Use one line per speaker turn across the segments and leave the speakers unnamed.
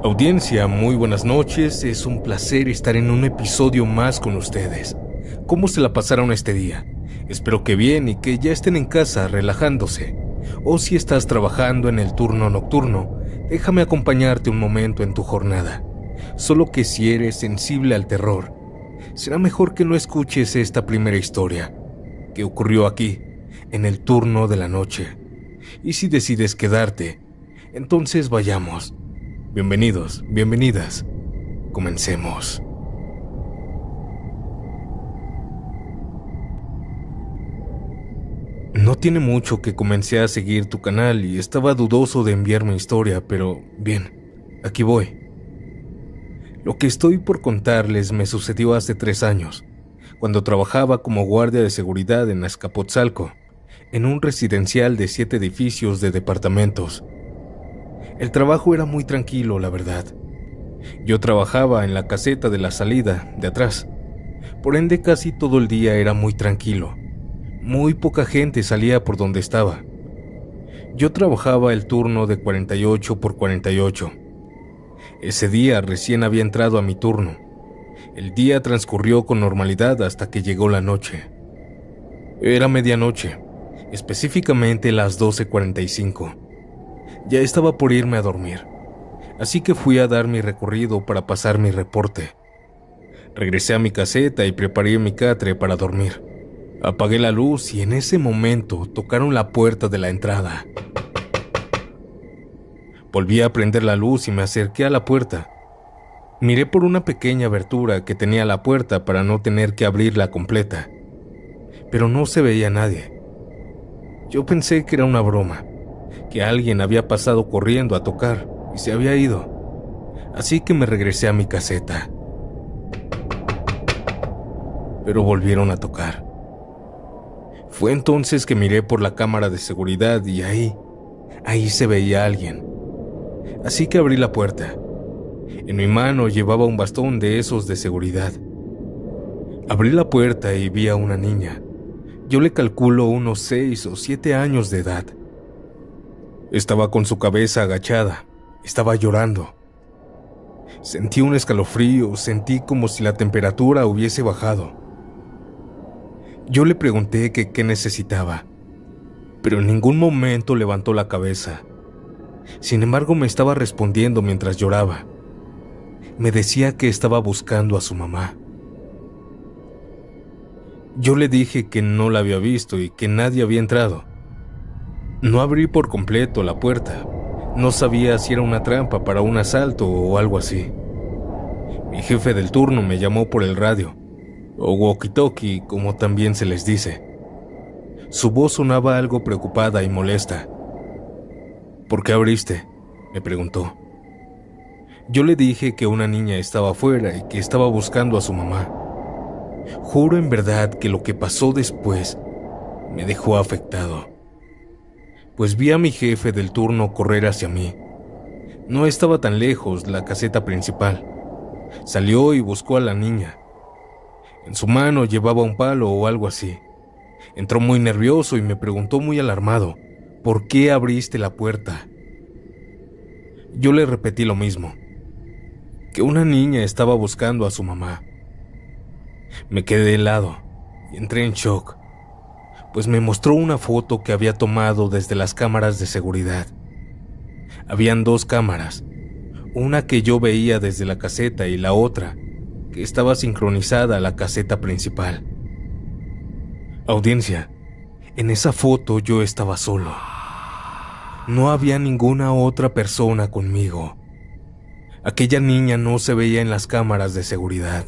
Audiencia, muy buenas noches, es un placer estar en un episodio más con ustedes. ¿Cómo se la pasaron este día? Espero que bien y que ya estén en casa relajándose. O si estás trabajando en el turno nocturno, déjame acompañarte un momento en tu jornada. Solo que si eres sensible al terror, será mejor que no escuches esta primera historia, que ocurrió aquí, en el turno de la noche. Y si decides quedarte, entonces vayamos. Bienvenidos, bienvenidas. Comencemos. No tiene mucho que comencé a seguir tu canal y estaba dudoso de enviar mi historia, pero bien, aquí voy. Lo que estoy por contarles me sucedió hace 3 años, cuando trabajaba como guardia de seguridad en Azcapotzalco, en un residencial de 7 edificios de departamentos. El trabajo era muy tranquilo, la verdad. Yo trabajaba en la caseta de la salida, de atrás. Por ende, casi todo el día era muy tranquilo. Muy poca gente salía por donde estaba. Yo trabajaba el turno de 48 por 48. Ese día recién había entrado a mi turno. El día transcurrió con normalidad hasta que llegó la noche. Era medianoche, específicamente las 12:45. Ya estaba por irme a dormir, así que fui a dar mi recorrido para pasar mi reporte. Regresé a mi caseta y preparé mi catre para dormir. Apagué la luz y en ese momento tocaron la puerta de la entrada. Volví a prender la luz y me acerqué a la puerta. Miré por una pequeña abertura que tenía la puerta para no tener que abrirla completa, pero no se veía nadie. Yo pensé que era una broma, que alguien había pasado corriendo a tocar y se había ido, así que me regresé a mi caseta. Pero volvieron a tocar. Fue entonces que miré por la cámara de seguridad y ahí se veía a alguien. Así que abrí la puerta. En mi mano llevaba un bastón de esos de seguridad. Abrí la puerta y vi a una niña. Yo le calculo unos 6 o 7 años de edad. Estaba con su cabeza agachada, estaba llorando. Sentí un escalofrío, sentí como si la temperatura hubiese bajado. Yo le pregunté que qué necesitaba, pero en ningún momento levantó la cabeza. Sin embargo, me estaba respondiendo mientras lloraba. Me decía que estaba buscando a su mamá. Yo le dije que no la había visto y que nadie había entrado. No abrí por completo la puerta. No sabía si era una trampa para un asalto o algo así. Mi jefe del turno me llamó por el radio, o walkie-talkie, como también se les dice. Su voz sonaba algo preocupada y molesta. ¿Por qué abriste?, me preguntó. Yo le dije que una niña estaba afuera y que estaba buscando a su mamá. Juro en verdad que lo que pasó después me dejó afectado, pues vi a mi jefe del turno correr hacia mí. No estaba tan lejos la caseta principal. Salió y buscó a la niña. En su mano llevaba un palo o algo así. Entró muy nervioso y me preguntó muy alarmado, ¿por qué abriste la puerta? Yo le repetí lo mismo, que una niña estaba buscando a su mamá. Me quedé helado y entré en shock, pues me mostró una foto que había tomado desde las cámaras de seguridad. Habían 2 cámaras, una que yo veía desde la caseta y la otra que estaba sincronizada a la caseta principal. Audiencia, en esa foto yo estaba solo. No había ninguna otra persona conmigo. Aquella niña no se veía en las cámaras de seguridad.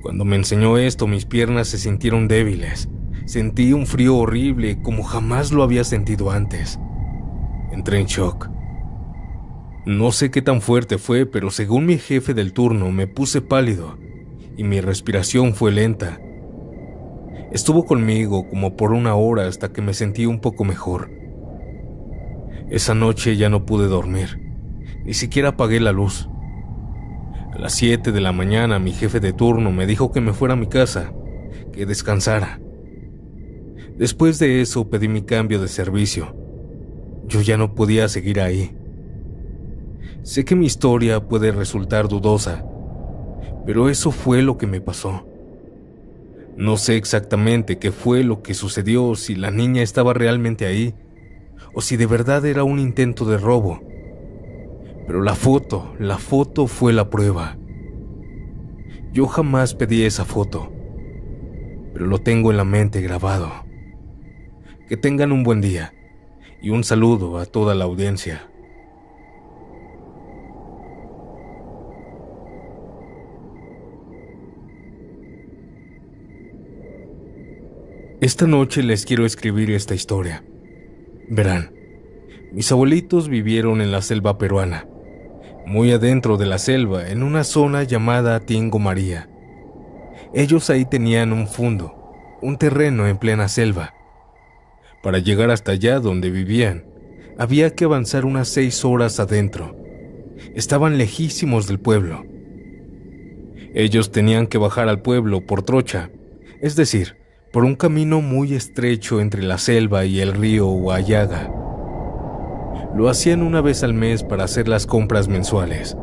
Cuando me enseñó esto, mis piernas se sintieron débiles. Sentí un frío horrible como jamás lo había sentido antes. Entré en shock. No sé qué tan fuerte fue, pero según mi jefe del turno me puse pálido y mi respiración fue lenta. Estuvo conmigo como por 1 hora hasta que me sentí un poco mejor. Esa noche ya no pude dormir, ni siquiera apagué la luz. A las 7 de la mañana mi jefe de turno me dijo que me fuera a mi casa, que descansara. Después de eso pedí mi cambio de servicio. Yo ya no podía seguir ahí. Sé que mi historia puede resultar dudosa, pero eso fue lo que me pasó. No sé exactamente qué fue lo que sucedió, si la niña estaba realmente ahí, o si de verdad era un intento de robo. Pero la foto fue la prueba. Yo jamás pedí esa foto, pero lo tengo en la mente grabado. Que tengan un buen día y un saludo a toda la audiencia. Esta noche les quiero escribir esta historia. Verán, mis abuelitos vivieron en la selva peruana, muy adentro de la selva, en una zona llamada Tingo María. Ellos ahí tenían un fundo, un terreno en plena selva. Para llegar hasta allá donde vivían, había que avanzar unas 6 horas adentro. Estaban lejísimos del pueblo. Ellos tenían que bajar al pueblo por trocha, es decir, por un camino muy estrecho entre la selva y el río Huallaga. Lo hacían una vez al mes para hacer las compras mensuales.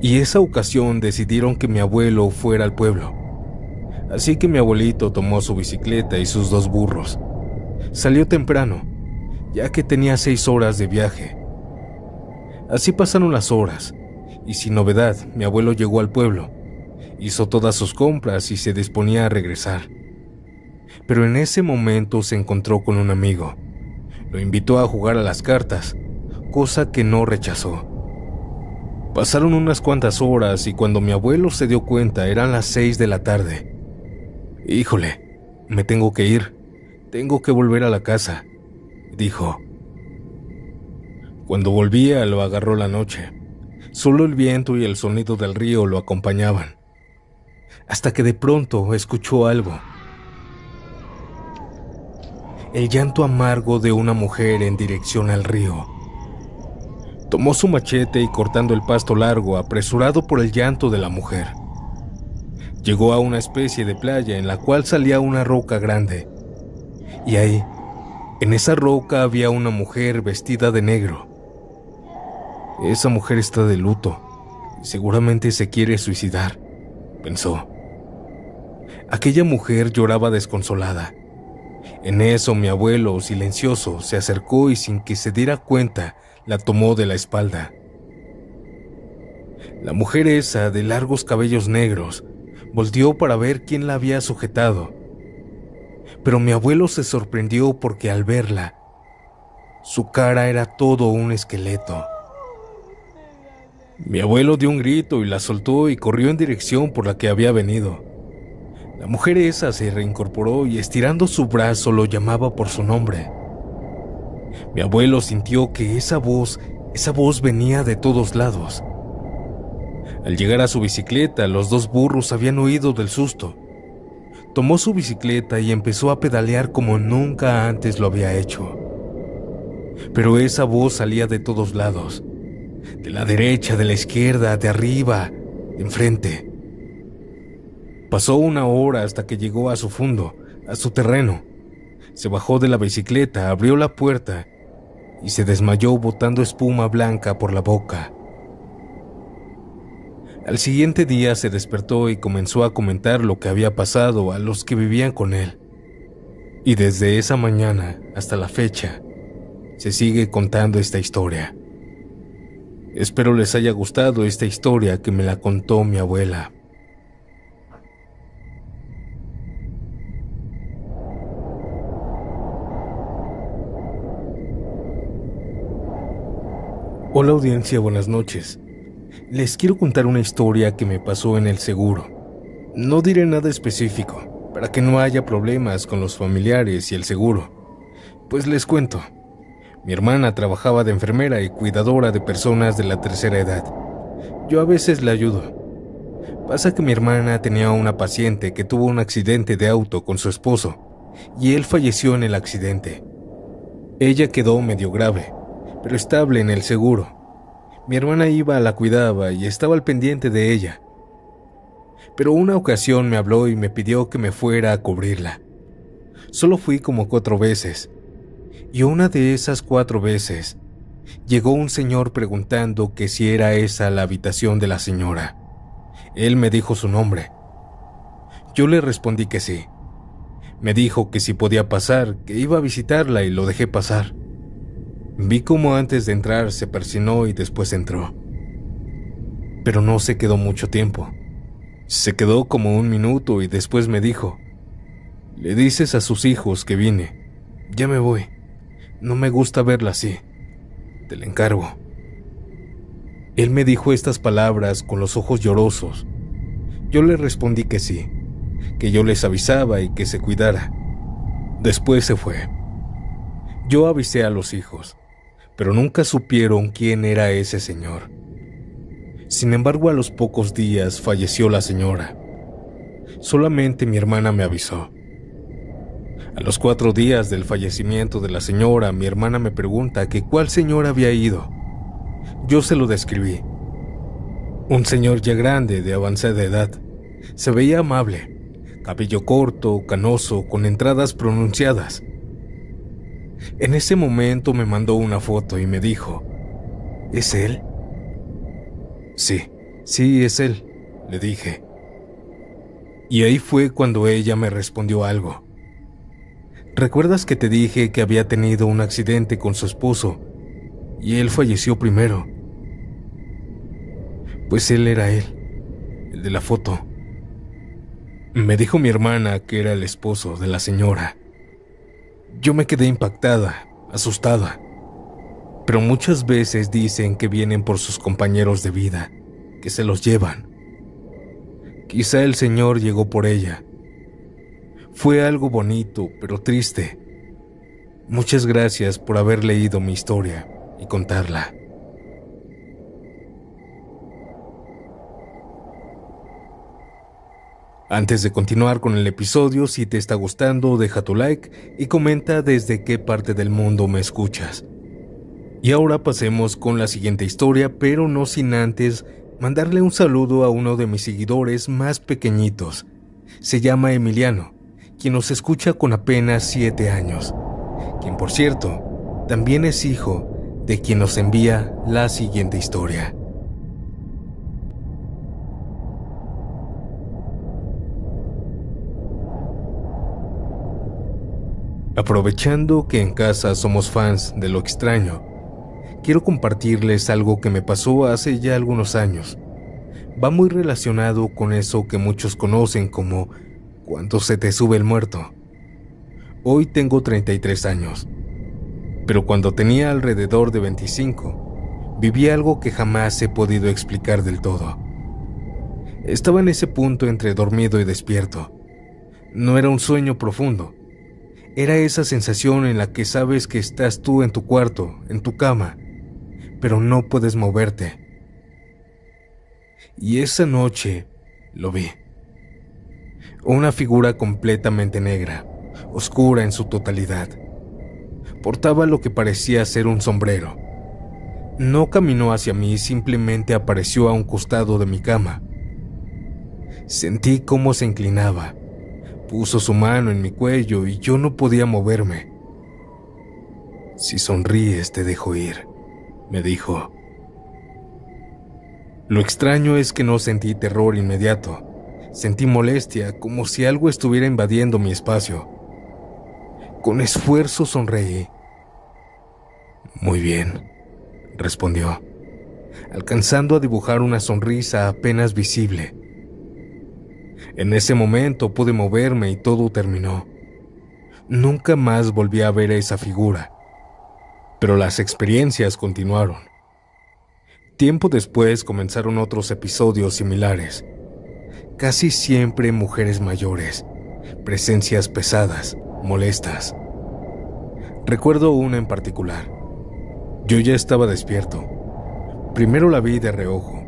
Y esa ocasión decidieron que mi abuelo fuera al pueblo. Así que mi abuelito tomó su bicicleta y sus 2 burros. Salió temprano, ya que tenía 6 horas de viaje. Así pasaron las horas, y sin novedad, mi abuelo llegó al pueblo, hizo todas sus compras y se disponía a regresar. Pero en ese momento se encontró con un amigo. Lo invitó a jugar a las cartas, cosa que no rechazó. Pasaron unas cuantas horas y cuando mi abuelo se dio cuenta eran las 6 de la tarde. «Híjole, me tengo que ir, tengo que volver a la casa», dijo. Cuando volvía lo agarró la noche. Solo el viento y el sonido del río lo acompañaban. Hasta que de pronto escuchó algo. El llanto amargo de una mujer en dirección al río. Tomó su machete y cortando el pasto largo, apresurado por el llanto de la mujer, llegó a una especie de playa en la cual salía una roca grande. Y ahí, en esa roca había una mujer vestida de negro. Esa mujer está de luto y seguramente se quiere suicidar, pensó. Aquella mujer lloraba desconsolada. En eso mi abuelo, silencioso, se acercó y sin que se diera cuenta, la tomó de la espalda. La mujer esa, de largos cabellos negros, volteó para ver quién la había sujetado. Pero mi abuelo se sorprendió porque al verla, su cara era todo un esqueleto. Mi abuelo dio un grito y la soltó y corrió en dirección por la que había venido. La mujer esa se reincorporó y estirando su brazo lo llamaba por su nombre. Mi abuelo sintió que esa voz venía de todos lados. Al llegar a su bicicleta, los 2 burros habían huido del susto. Tomó su bicicleta y empezó a pedalear como nunca antes lo había hecho. Pero esa voz salía de todos lados. De la derecha, de la izquierda, de arriba, de enfrente. Pasó 1 hora hasta que llegó a su fundo, a su terreno. Se bajó de la bicicleta, abrió la puerta y se desmayó botando espuma blanca por la boca. Al siguiente día se despertó y comenzó a comentar lo que había pasado a los que vivían con él. Y desde esa mañana hasta la fecha, se sigue contando esta historia. Espero les haya gustado esta historia que me la contó mi abuela. Hola audiencia, buenas noches. Les quiero contar una historia que me pasó en el seguro. No diré nada específico, para que no haya problemas con los familiares y el seguro. Pues les cuento. Mi hermana trabajaba de enfermera y cuidadora de personas de la tercera edad. Yo a veces la ayudo. Pasa que mi hermana tenía una paciente que tuvo un accidente de auto con su esposo, y él falleció en el accidente. Ella quedó medio grave, pero estable en el seguro. Mi hermana la cuidaba y estaba al pendiente de ella. Pero una ocasión me habló y me pidió que me fuera a cubrirla. Solo fui como 4 veces. Y una de esas 4 veces, Llegó un señor preguntando que si era esa la habitación de la señora. Él me dijo su nombre. Yo le respondí que sí. Me dijo que si podía pasar, que iba a visitarla y lo dejé pasar. Vi cómo antes de entrar se persinó y después entró. Pero no se quedó mucho tiempo. Se quedó como 1 minuto y después me dijo: «Le dices a sus hijos que vine. Ya me voy. No me gusta verla así. Te la encargo». Él me dijo estas palabras con los ojos llorosos. Yo le respondí que sí, que yo les avisaba y que se cuidara. Después se fue. Yo avisé a los hijos, pero nunca supieron quién era ese señor. Sin embargo, a los pocos días falleció la señora. Solamente mi hermana me avisó. A los 4 días del fallecimiento de la señora, mi hermana me pregunta que cuál señor había ido. Yo se lo describí. Un señor ya grande, de avanzada edad. Se veía amable, cabello corto, canoso, con entradas pronunciadas. En ese momento me mandó una foto y me dijo: «¿Es él?». Sí, es él», le dije. Y ahí fue cuando ella me respondió algo. «¿Recuerdas que te dije que había tenido un accidente con su esposo y él falleció primero? Pues él era él, el de la foto». Me dijo mi hermana que era el esposo de la señora. Yo me quedé impactada, asustada. Pero muchas veces dicen que vienen por sus compañeros de vida, que se los llevan. Quizá el Señor llegó por ella. Fue algo bonito, pero triste. Muchas gracias por haber leído mi historia y contarla. Antes de continuar con el episodio, si te está gustando, deja tu like y comenta desde qué parte del mundo me escuchas. Y ahora pasemos con la siguiente historia, pero no sin antes mandarle un saludo a uno de mis seguidores más pequeñitos. Se llama Emiliano, quien nos escucha con apenas 7 años, quien por cierto también es hijo de quien nos envía la siguiente historia. Aprovechando que en casa somos fans de lo extraño, quiero compartirles algo que me pasó hace ya algunos años. Va muy relacionado con eso que muchos conocen como cuando se te sube el muerto. Hoy tengo 33 años, pero cuando tenía alrededor de 25, viví algo que jamás he podido explicar del todo. Estaba en ese punto entre dormido y despierto. No era un sueño profundo. Era esa sensación en la que sabes que estás tú en tu cuarto, en tu cama, pero no puedes moverte. Y esa noche lo vi. Una figura completamente negra, oscura en su totalidad. Portaba lo que parecía ser un sombrero. No caminó hacia mí, simplemente apareció a un costado de mi cama. Sentí cómo se inclinaba. Puso su mano en mi cuello y yo no podía moverme. «Si sonríes, te dejo ir», me dijo. Lo extraño es que no sentí terror inmediato. Sentí molestia, como si algo estuviera invadiendo mi espacio. Con esfuerzo sonreí. «Muy bien», respondió, alcanzando a dibujar una sonrisa apenas visible. En ese momento pude moverme y todo terminó. Nunca más volví a ver a esa figura, pero las experiencias continuaron. Tiempo después comenzaron otros episodios similares. Casi siempre mujeres mayores, presencias pesadas, molestas. Recuerdo una en particular. Yo ya estaba despierto. Primero la vi de reojo,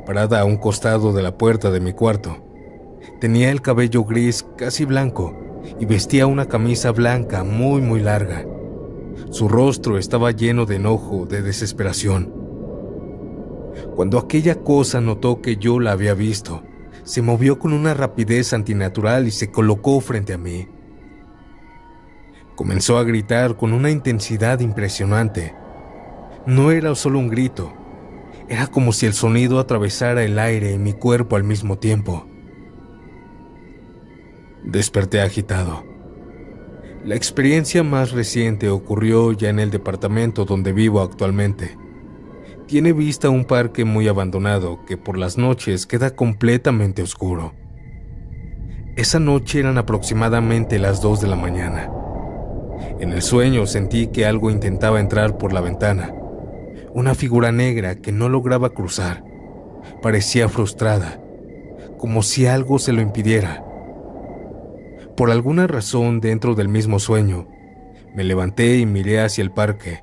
parada a un costado de la puerta de mi cuarto. Tenía el cabello gris casi blanco y vestía una camisa blanca muy larga. Su rostro estaba lleno de enojo, de desesperación. Cuando aquella cosa notó que yo la había visto, se movió con una rapidez antinatural y se colocó frente a mí. Comenzó a gritar con una intensidad impresionante. No era solo un grito, era como si el sonido atravesara el aire y mi cuerpo al mismo tiempo. Desperté agitado. La experiencia más reciente ocurrió ya en el departamento donde vivo actualmente. Tiene vista a un parque muy abandonado que por las noches queda completamente oscuro. Esa noche eran aproximadamente las 2 de la mañana. En el sueño sentí que algo intentaba entrar por la ventana. Una figura negra que no lograba cruzar. Parecía frustrada, como si algo se lo impidiera. Por alguna razón, dentro del mismo sueño, me levanté y miré hacia el parque.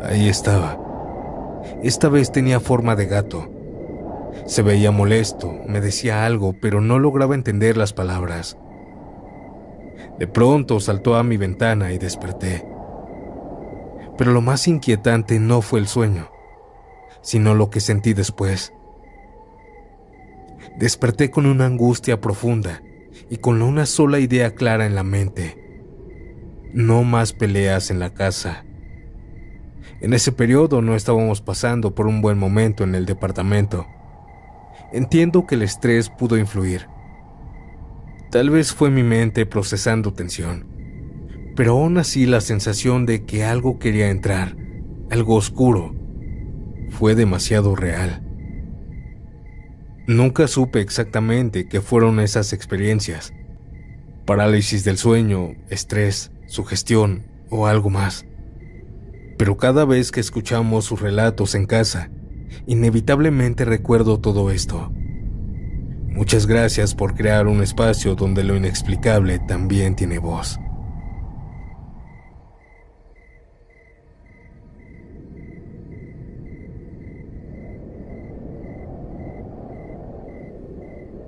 Ahí estaba. Esta vez tenía forma de gato. Se veía molesto, me decía algo, pero no lograba entender las palabras. De pronto saltó a mi ventana y desperté. Pero lo más inquietante no fue el sueño, sino lo que sentí después. Desperté con una angustia profunda y con una sola idea clara en la mente. No más peleas en la casa. En ese periodo no estábamos pasando por un buen momento en el departamento. Entiendo que el estrés pudo influir. Tal vez fue mi mente procesando tensión, pero aún así la sensación de que algo quería entrar, algo oscuro, fue demasiado real. Nunca supe exactamente qué fueron esas experiencias. Parálisis del sueño, estrés, sugestión o algo más. Pero cada vez que escuchamos sus relatos en casa, inevitablemente recuerdo todo esto. Muchas gracias por crear un espacio donde lo inexplicable también tiene voz.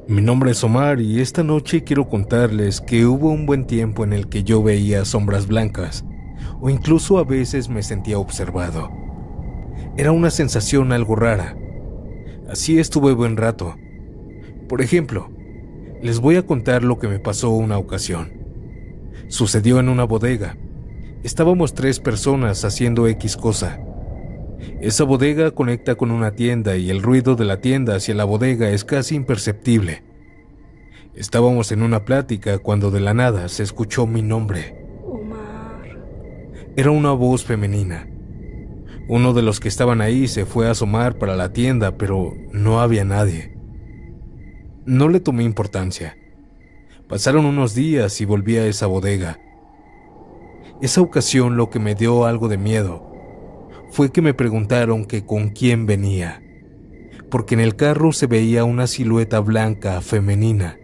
Mi nombre es Omar y esta noche quiero contarles que hubo un buen tiempo en el que yo veía sombras blancas o incluso a veces me sentía observado. Era una sensación algo rara. Así estuve buen rato. Por ejemplo, les voy a contar lo que me pasó una ocasión. Sucedió en una bodega. Estábamos 3 personas haciendo X cosa. Esa bodega conecta con una tienda y el ruido de la tienda hacia la bodega es casi imperceptible. Estábamos en una plática cuando de la nada se escuchó mi nombre.
Omar.
Era una voz femenina. Uno de los que estaban ahí se fue a asomar para la tienda, pero no había nadie. No le tomé importancia. Pasaron unos días y volví a esa bodega. Esa ocasión lo que me dio algo de miedo fue que me preguntaron que con quién venía, porque en el carro se veía una silueta blanca femenina.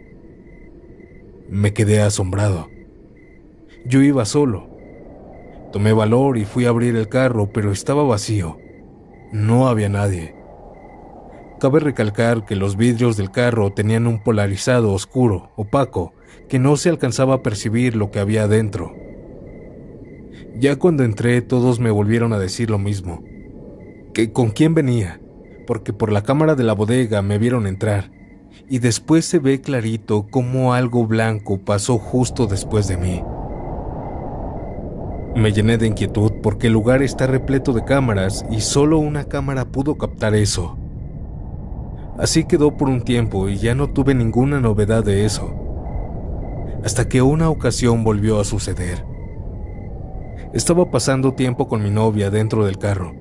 Me quedé asombrado. Yo iba solo. Tomé valor y fui a abrir el carro, pero estaba vacío. No había nadie. Cabe recalcar que los vidrios del carro tenían un polarizado oscuro, opaco, que no se alcanzaba a percibir lo que había adentro. Ya cuando entré, todos me volvieron a decir lo mismo, que con quién venía, porque por la cámara de la bodega me vieron entrar, y después se ve clarito cómo algo blanco pasó justo después de mí. Me llené de inquietud porque el lugar está repleto de cámaras y solo una cámara pudo captar eso. Así quedó por un tiempo y ya no tuve ninguna novedad de eso, hasta que una ocasión volvió a suceder. Estaba pasando tiempo con mi novia dentro del carro.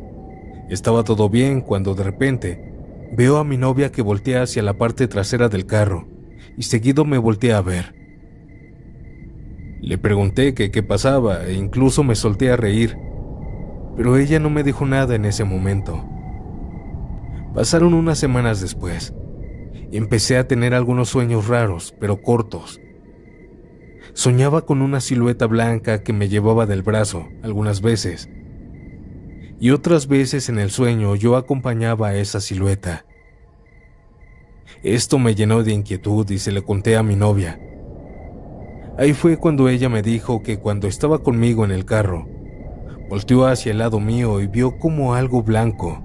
Estaba todo bien cuando de repente veo a mi novia que voltea hacia la parte trasera del carro y seguido me voltea a ver. Le pregunté que qué pasaba e incluso me solté a reír, pero ella no me dijo nada en ese momento. Pasaron unas semanas después y empecé a tener algunos sueños raros, pero cortos. Soñaba con una silueta blanca que me llevaba del brazo algunas veces, y otras veces en el sueño yo acompañaba a esa silueta. Esto me llenó de inquietud y se lo conté a mi novia. Ahí fue cuando ella me dijo que cuando estaba conmigo en el carro, volteó hacia el lado mío y vio como algo blanco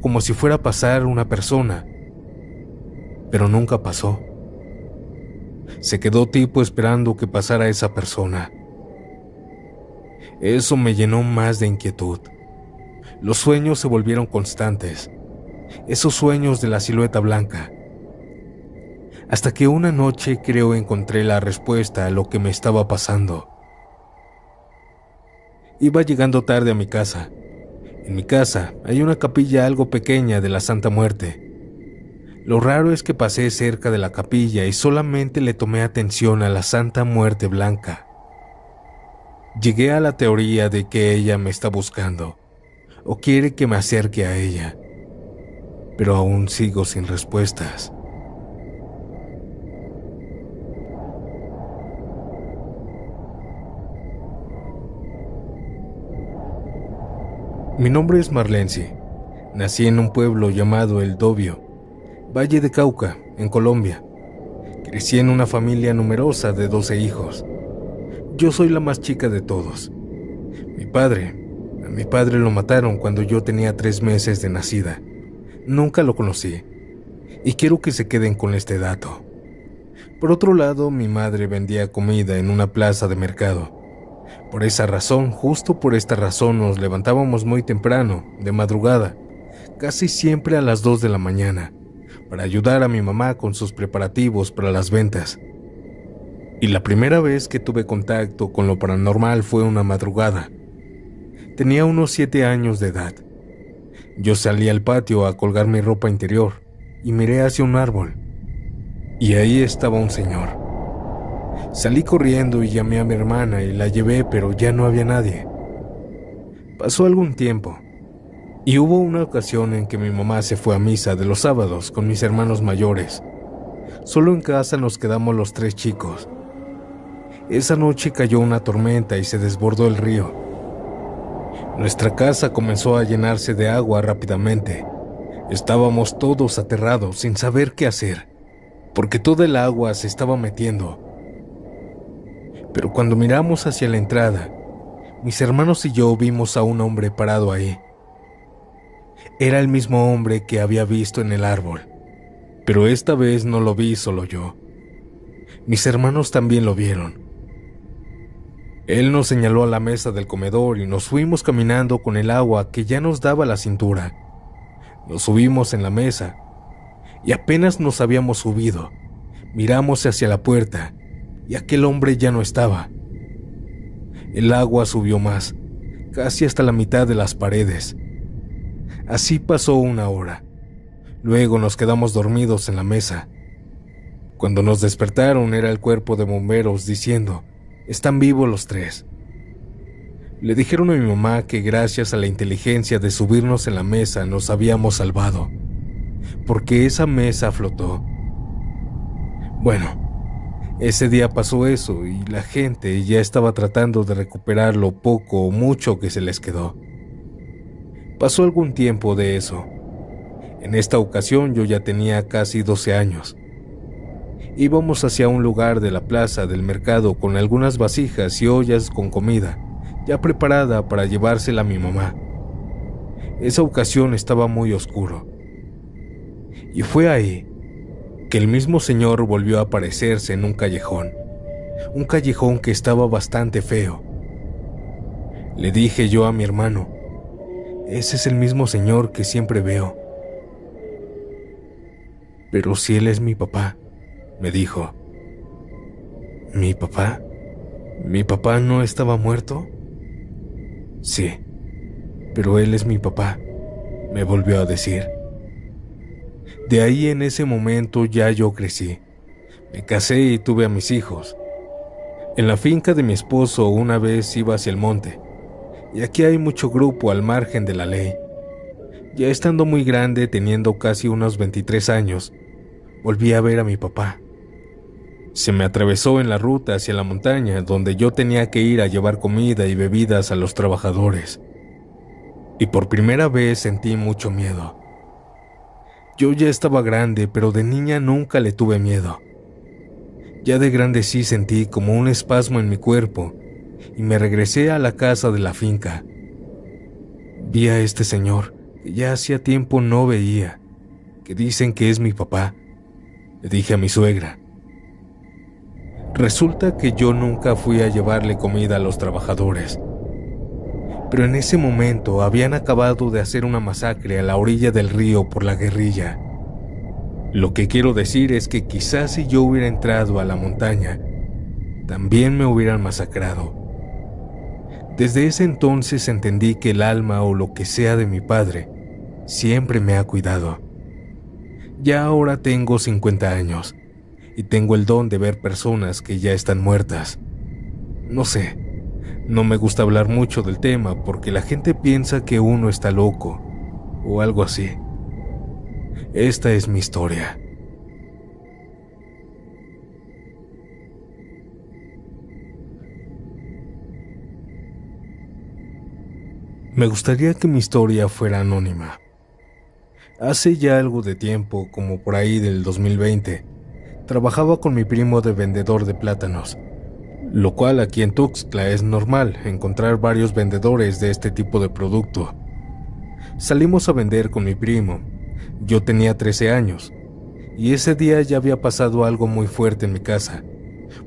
como si fuera a pasar una persona, pero nunca pasó. Se quedó tipo esperando que pasara esa persona. Eso me llenó más de inquietud. Los sueños se volvieron constantes, esos sueños de la silueta blanca. Hasta que una noche creo encontré la respuesta a lo que me estaba pasando. Iba llegando tarde a mi casa. En mi casa hay una capilla algo pequeña de la Santa Muerte. Lo raro es que pasé cerca de la capilla y solamente le tomé atención a la Santa Muerte blanca. Llegué a la teoría de que ella me está buscando o quiere que me acerque a ella, pero aún sigo sin respuestas. Mi nombre es Marlensi. Nací en un pueblo llamado El Dobio, Valle de Cauca, en Colombia. Crecí en una familia numerosa de 12 hijos. Yo soy la más chica de todos. A mi padre lo mataron cuando yo tenía 3 meses de nacida. Nunca lo conocí, y quiero que se queden con este dato. Por otro lado, mi madre vendía comida en una plaza de mercado. Por esa razón, justo por esta razón, nos levantábamos muy temprano, de madrugada, casi siempre a las 2 de la mañana, para ayudar a mi mamá con sus preparativos para las ventas. Y la primera vez que tuve contacto con lo paranormal fue una madrugada. Tenía unos 7 años de edad. Yo salí al patio a colgar mi ropa interior y miré hacia un árbol. Y ahí estaba un señor. Salí corriendo y llamé a mi hermana y la llevé, pero ya no había nadie. Pasó algún tiempo y hubo una ocasión en que mi mamá se fue a misa de los sábados con mis hermanos mayores. Solo en casa nos quedamos los 3 chicos. Esa noche cayó una tormenta y se desbordó el río. Nuestra casa comenzó a llenarse de agua rápidamente. Estábamos todos aterrados sin saber qué hacer, porque toda el agua se estaba metiendo. Pero cuando miramos hacia la entrada, mis hermanos y yo vimos a un hombre parado ahí. Era el mismo hombre que había visto en el árbol, pero esta vez no lo vi solo yo. Mis hermanos también lo vieron. Él nos señaló a la mesa del comedor y nos fuimos caminando con el agua que ya nos daba la cintura. Nos subimos en la mesa y apenas nos habíamos subido, miramos hacia la puerta y aquel hombre ya no estaba. El agua subió más, casi hasta la mitad de las paredes. Así pasó una hora. Luego nos quedamos dormidos en la mesa. Cuando nos despertaron era el cuerpo de bomberos diciendo: «Están vivos los 3». Le dijeron a mi mamá que gracias a la inteligencia de subirnos en la mesa nos habíamos salvado, porque esa mesa flotó. Bueno, ese día pasó eso y la gente ya estaba tratando de recuperar lo poco o mucho que se les quedó. Pasó algún tiempo de eso. En esta ocasión yo ya tenía casi 12 años. Íbamos hacia un lugar de la plaza del mercado con algunas vasijas y ollas con comida, ya preparada para llevársela a mi mamá. Esa ocasión estaba muy oscuro. Y fue ahí que el mismo señor volvió a aparecerse en un callejón que estaba bastante feo. Le dije yo a mi hermano: «Ese es el mismo señor que siempre veo». «Pero si él es mi papá», me dijo. ¿Mi papá? ¿Mi papá no estaba muerto? Sí, pero él es mi papá, me volvió a decir. De ahí en ese momento ya yo crecí. Me casé y tuve a mis hijos. En la finca de mi esposo una vez iba hacia el monte, y aquí hay mucho grupo al margen de la ley. Ya estando muy grande, teniendo casi unos 23 años, volví a ver a mi papá. Se me atravesó en la ruta hacia la montaña, donde yo tenía que ir a llevar comida y bebidas a los trabajadores. Y por primera vez sentí mucho miedo. Yo ya estaba grande, pero de niña nunca le tuve miedo. Ya de grande sí sentí como un espasmo en mi cuerpo y me regresé a la casa de la finca. Vi a este señor que ya hacía tiempo no veía, que dicen que es mi papá. Le dije a mi suegra. Resulta que yo nunca fui a llevarle comida a los trabajadores. pero en ese momento habían acabado de hacer una masacre a la orilla del río por la guerrilla. Lo que quiero decir es que quizás si yo hubiera entrado a la montaña, también me hubieran masacrado. Desde ese entonces entendí que el alma o lo que sea de mi padre siempre me ha cuidado. Ya ahora tengo 50 años y tengo el don de ver personas que ya están muertas. No sé, no me gusta hablar mucho del tema porque la gente piensa que uno está loco o algo así. Esta es mi historia. Me gustaría que mi historia fuera anónima. Hace ya algo de tiempo, como por ahí del 2020, trabajaba con mi primo de vendedor de plátanos, lo cual aquí en Tuxtla es normal encontrar varios vendedores de este tipo de producto. Salimos a vender con mi primo. Yo tenía 13 años, y ese día ya había pasado algo muy fuerte en mi casa,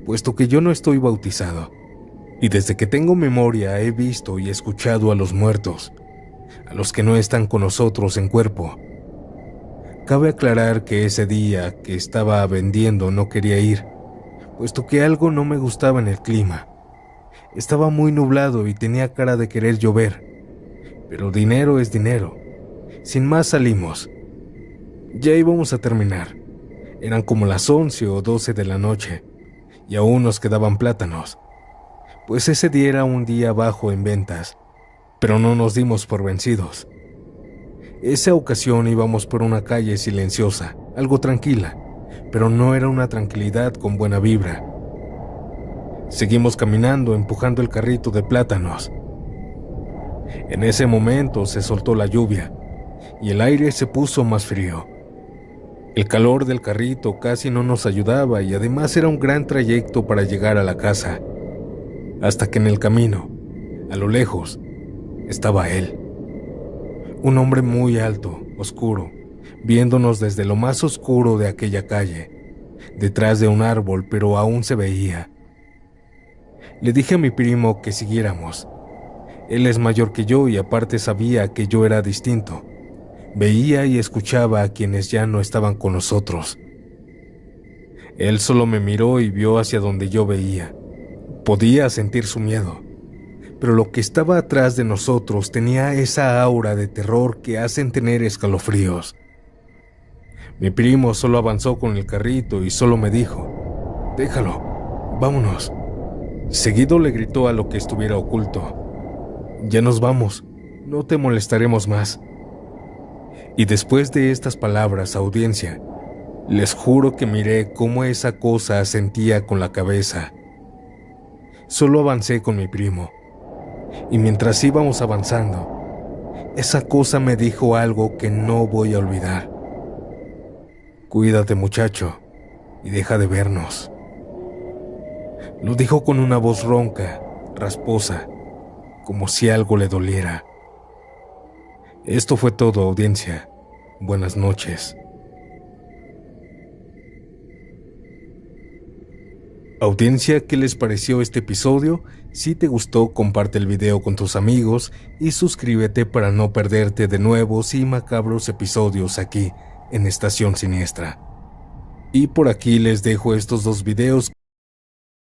puesto que yo no estoy bautizado, y desde que tengo memoria he visto y escuchado a los muertos, a los que no están con nosotros en cuerpo. Cabe aclarar que ese día que estaba vendiendo no quería ir, puesto que algo no me gustaba en el clima. Estaba muy nublado y tenía cara de querer llover, pero dinero es dinero. Sin más salimos. Ya íbamos a terminar. Eran como las 11 o 12 de la noche, y aún nos quedaban plátanos, pues ese día era un día bajo en ventas, pero no nos dimos por vencidos. Esa ocasión íbamos por una calle silenciosa, algo tranquila, pero no era una tranquilidad con buena vibra. Seguimos caminando, empujando el carrito de plátanos. En ese momento se soltó la lluvia y el aire se puso más frío. El calor del carrito casi no nos ayudaba y además era un gran trayecto para llegar a la casa, hasta que en el camino, a lo lejos, estaba él. Un hombre muy alto, oscuro, viéndonos desde lo más oscuro de aquella calle, detrás de un árbol, pero aún se veía. Le dije a mi primo que siguiéramos. Él es mayor que yo y aparte sabía que yo era distinto. Veía y escuchaba a quienes ya no estaban con nosotros. Él solo me miró y vio hacia donde yo veía. Podía sentir su miedo, pero lo que estaba atrás de nosotros tenía esa aura de terror que hacen tener escalofríos. Mi primo solo avanzó con el carrito y solo me dijo: «Déjalo, vámonos». Seguido le gritó a lo que estuviera oculto: «Ya nos vamos, no te molestaremos más». Y después de estas palabras, audiencia, les juro que miré cómo esa cosa asentía con la cabeza. Solo avancé con mi primo, y mientras íbamos avanzando, esa cosa me dijo algo que no voy a olvidar: «Cuídate, muchacho, y deja de vernos». Lo dijo con una voz ronca, rasposa, como si algo le doliera. Esto fue todo, audiencia. Buenas noches. Audiencia, ¿qué les pareció este episodio? Si te gustó, comparte el video con tus amigos y suscríbete para no perderte de nuevos y macabros episodios aquí en Estación Siniestra. Y por aquí les dejo estos dos videos